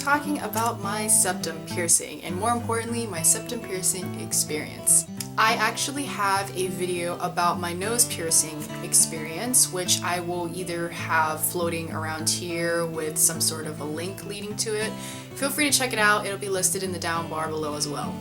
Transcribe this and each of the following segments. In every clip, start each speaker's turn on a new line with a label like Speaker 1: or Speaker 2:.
Speaker 1: talking about my septum piercing, and more importantly, my septum piercing experience. I actually have a video about my nose piercing experience, which I will either have floating around here with some sort of a link leading to it. Feel free to check it out, it'll be listed in the down bar below as well.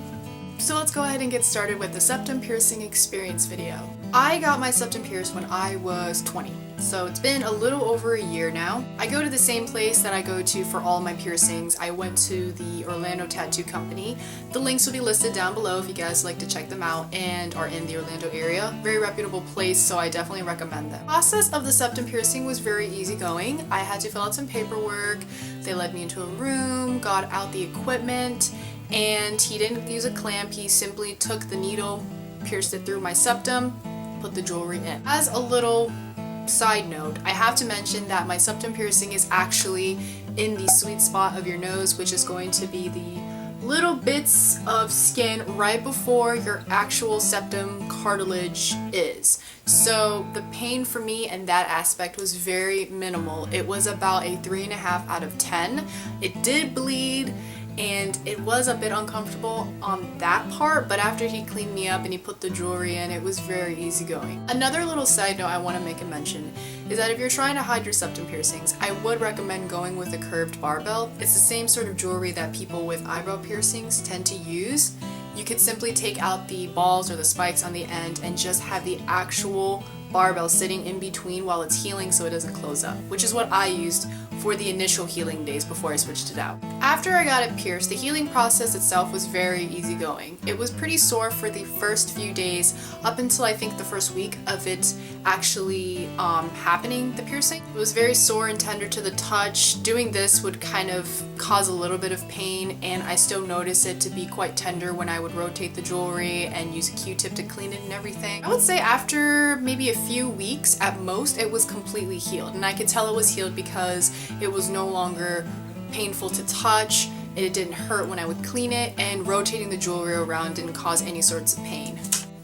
Speaker 1: So let's go ahead and get started with the septum piercing experience video. I got my septum pierced when I was 20, so it's been a little over a year now. I go to the same place that I go to for all my piercings. I went to the Orlando Tattoo Company. The links will be listed down below if you guys like to check them out and are in the Orlando area. Very reputable place, so I definitely recommend them. The process of the septum piercing was very easygoing. I had to fill out some paperwork. They led me into a room, got out the equipment, and he didn't use a clamp. He simply took the needle, pierced it through my septum, put the jewelry in. As a little side note, I have to mention that my septum piercing is actually in the sweet spot of your nose, which is going to be the little bits of skin right before your actual septum cartilage is. So the pain for me in that aspect was very minimal. It was about a 3.5 out of 10. It did bleed, and it was a bit uncomfortable on that part, but after he cleaned me up and he put the jewelry in, it was very easygoing. Another little side note I want to make a mention is that if you're trying to hide your septum piercings, I would recommend going with a curved barbell. It's the same sort of jewelry that people with eyebrow piercings tend to use. You could simply take out the balls or the spikes on the end and just have the actual barbell sitting in between while it's healing so it doesn't close up, which is what I used for the initial healing days before I switched it out. After I got it pierced, the healing process itself was very easygoing. It was pretty sore for the first few days up until I think the first week of it actually happening, the piercing. It was very sore and tender to the touch. Doing this would kind of cause a little bit of pain, and I still notice it to be quite tender when I would rotate the jewelry and use a Q-tip to clean it and everything. I would say after maybe a few weeks at most, it was completely healed, and I could tell it was healed because it was no longer painful to touch, it didn't hurt when I would clean it, and rotating the jewelry around didn't cause any sorts of pain.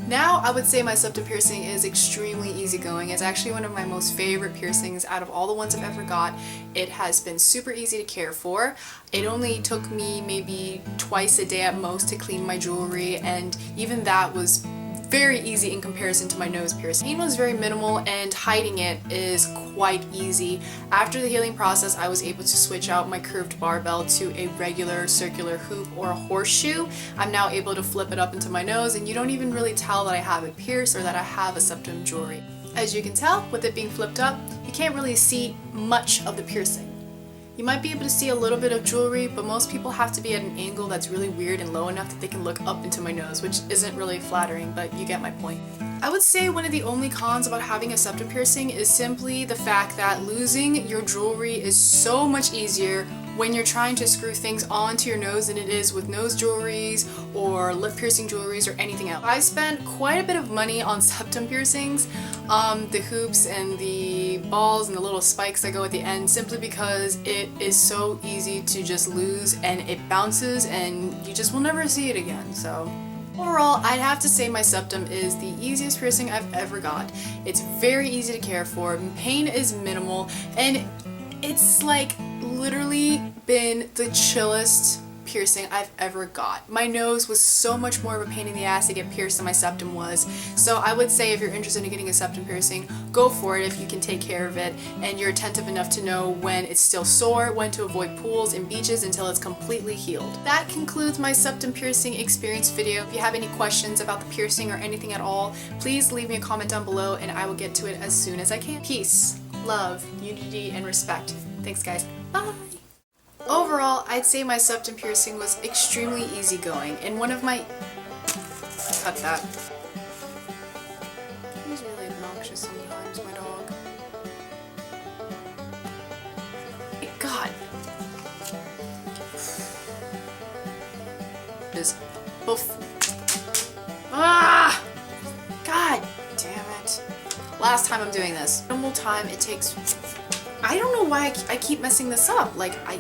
Speaker 1: Now I would say my septum piercing is extremely easygoing. It's actually one of my most favorite piercings out of all the ones I've ever got. It has been super easy to care for. It only took me maybe twice a day at most to clean my jewelry, and even that was very easy in comparison to my nose piercing. Pain was very minimal and hiding it is quite easy. After the healing process, I was able to switch out my curved barbell to a regular circular hoop or a horseshoe. I'm now able to flip it up into my nose, and you don't even really tell that I have it pierced or that I have a septum jewelry. As you can tell, with it being flipped up, you can't really see much of the piercing. You might be able to see a little bit of jewelry, but most people have to be at an angle that's really weird and low enough that they can look up into my nose, which isn't really flattering, but you get my point. I would say one of the only cons about having a septum piercing is simply the fact that losing your jewelry is so much easier when you're trying to screw things onto your nose than it is with nose jewelries or lip piercing jewelries or anything else. I spent quite a bit of money on septum piercings, the hoops and the balls and the little spikes that go at the end, simply because it is so easy to just lose and it bounces and you just will never see it again. So overall, I'd have to say my septum is the easiest piercing I've ever got. It's very easy to care for, pain is minimal, and it's like literally been the chillest piercing I've ever got. My nose was so much more of a pain in the ass to get pierced than my septum was. So I would say if you're interested in getting a septum piercing, go for it if you can take care of it and you're attentive enough to know when it's still sore, when to avoid pools and beaches until it's completely healed. That concludes my septum piercing experience video. If you have any questions about the piercing or anything at all, please leave me a comment down below and I will get to it as soon as I can. Peace, love, unity, and respect. Thanks guys. Bye! Overall, I'd say my septum piercing was extremely easygoing, and one of my... Cut that. He's really obnoxious sometimes, my dog. God. Just... Ah! God damn it. Last time I'm doing this. Normal time it takes... I don't know why I keep messing this up. Like, I